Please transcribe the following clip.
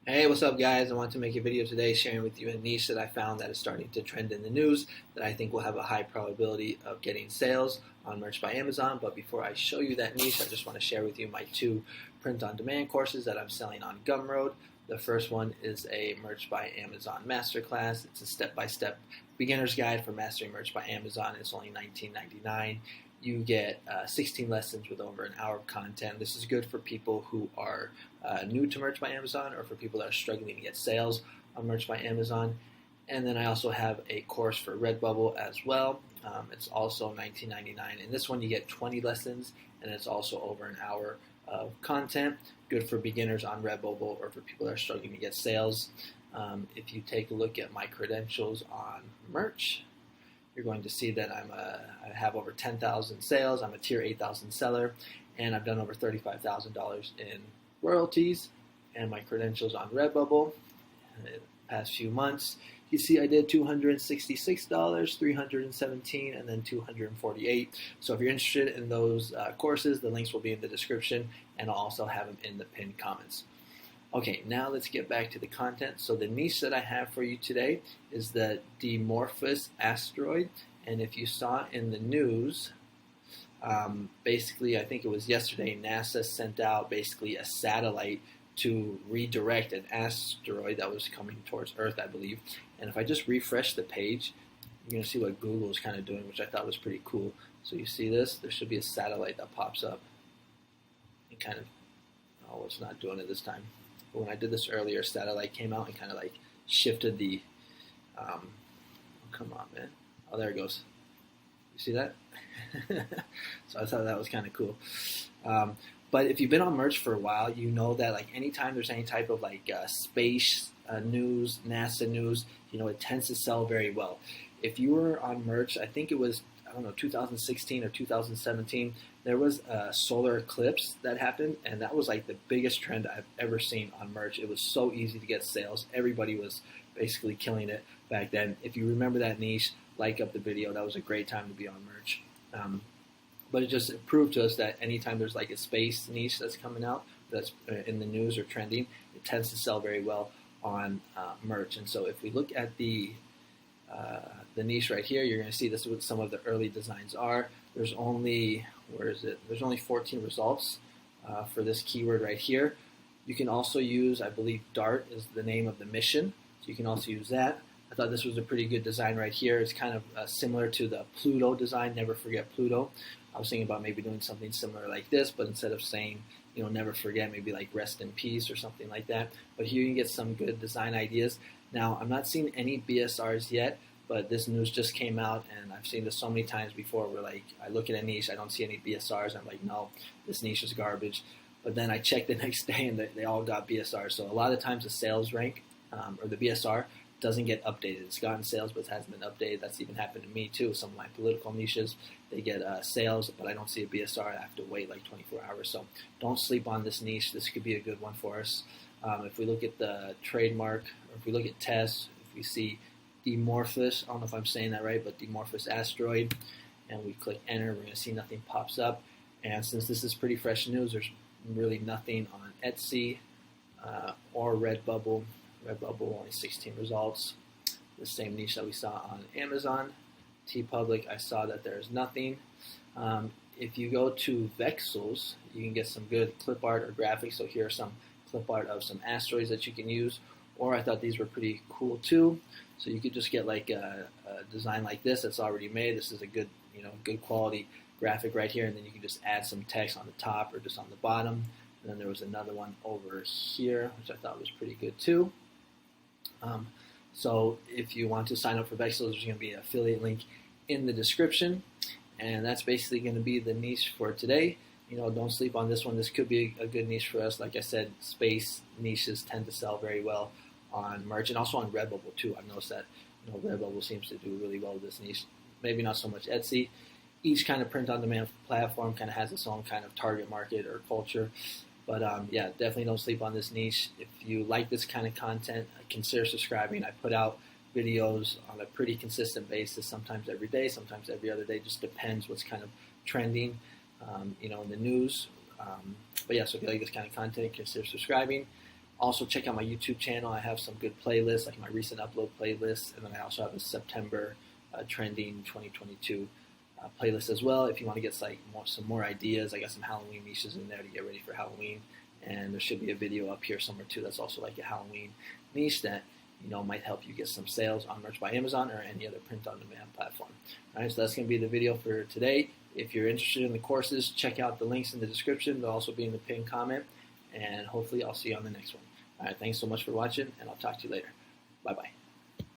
Hey, what's up, guys? I want to make a video today sharing with you a niche that I found that is starting to trend in the news that I think will have a high probability of getting sales on Merch by Amazon. But before I show you that niche, I just want to share with you my two print-on-demand courses that I'm selling on Gumroad. The first one is a Merch by Amazon masterclass. It's a step-by-step beginner's guide for mastering Merch by Amazon. It's only $19.99. You get 16 lessons with over an hour of content. This is good for people who are new to Merch by Amazon or for people that are struggling to get sales on Merch by Amazon. And then I also have a course for Redbubble as well. It's also $19.99. In this one, you get 20 lessons, and it's also over an hour of content. Good for beginners on Redbubble or for people that are struggling to get sales. If you take a look at my credentials on Merch, you're going to see that I have over 10,000 sales. I'm a tier 8,000 seller, and I've done over $35,000 in royalties. And my credentials on Redbubble in the past few months, you see I did $266, $317, and then $248. So if you're interested in those courses, the links will be in the description, and I'll also have them in the pinned comments. Okay, now let's get back to the content. So the niche that I have for you today is the Dimorphos asteroid. And if you saw in the news, basically I think it was yesterday, NASA sent out basically a satellite to redirect an asteroid that was coming towards Earth, I believe. And if I just refresh the page, you're going to see what Google is kind of doing, which I thought was pretty cool. So you see this? There should be a satellite that pops up. And kind of, oh, it's not doing it this time. When I did this earlier, satellite came out and kind of like shifted the, oh, come on, man. Oh, there it goes. You see that? So I thought that was kind of cool. But if you've been on Merch for a while, you know that like anytime there's any type of like space news, NASA news, you know, it tends to sell very well. If you were on Merch, I think it was, I don't know, 2016 or 2017, there was a solar eclipse that happened, and that was like the biggest trend I've ever seen on Merch. It was so easy to get sales. Everybody was basically killing it back then. If you remember that niche, like up the video. That was a great time to be on Merch. But it proved to us that anytime there's like a space niche that's coming out, that's in the news or trending, it tends to sell very well on Merch. And so if we look at the niche right here, you're going to see this is what some of the early designs are. There's only, where is it? There's only 14 results for this keyword right here. You can also use, I believe DART is the name of the mission, so you can also use that. I thought this was a pretty good design right here. It's kind of similar to the Pluto design, Never Forget Pluto. I was thinking about maybe doing something similar like this, but instead of saying, you know, never forget, maybe like rest in peace or something like that. But here you can get some good design ideas. Now, I'm not seeing any BSRs yet, but this news just came out, and I've seen this so many times before where like I look at a niche, I don't see any BSRs, and I'm like, no, this niche is garbage. But then I check the next day, and they all got BSRs. So a lot of times the sales rank or the BSR doesn't get updated. It's gotten sales, but it hasn't been updated. That's even happened to me too. Some of my political niches, they get sales, but I don't see a BSR. I have to wait like 24 hours. So don't sleep on this niche. This could be a good one for us. If we look at the trademark, or if we look at tests, if we see Dimorphos, I don't know if I'm saying that right, but Dimorphos asteroid, and we click enter, we're going to see nothing pops up. And since this is pretty fresh news, there's really nothing on Etsy or Redbubble. Redbubble, only 16 results. The same niche that we saw on Amazon. TeePublic, I saw that there's nothing. If you go to Vexels, you can get some good clip art or graphics. So here are some clip art of some asteroids that you can use. Or I thought these were pretty cool too. So you could just get like a design like this that's already made. This is a good, you know, good quality graphic right here, and then you can just add some text on the top or just on the bottom. And then there was another one over here, which I thought was pretty good too. So if you want to sign up for Vexels, there's going to be an affiliate link in the description, and that's basically going to be the niche for today. You know, don't sleep on this one. This could be a good niche for us. Like I said, space niches tend to sell very well on Merch and also on Redbubble too. I've noticed that, you know, Redbubble seems to do really well with this niche. Maybe not so much Etsy. Each kind of print-on-demand platform kind of has its own kind of target market or culture. But yeah, definitely don't sleep on this niche. If you like this kind of content, consider subscribing. I put out videos on a pretty consistent basis, sometimes every day, sometimes every other day. Just depends what's kind of trending, you know, in the news. But yeah, so if you like this kind of content, consider subscribing. Also, check out my YouTube channel. I have some good playlists, like my recent upload playlist, and then I also have a September trending 2022 playlist as well. If you want to get some more ideas, I got some Halloween niches in there to get ready for Halloween, and there should be a video up here somewhere too that's also like a Halloween niche that might help you get some sales on Merch by Amazon or any other print-on-demand platform. All right, so that's going to be the video for today. If you're interested in the courses, check out the links in the description. They'll also be in the pinned comment, and hopefully I'll see you on the next one. All right, thanks so much for watching, and I'll talk to you later. Bye-bye.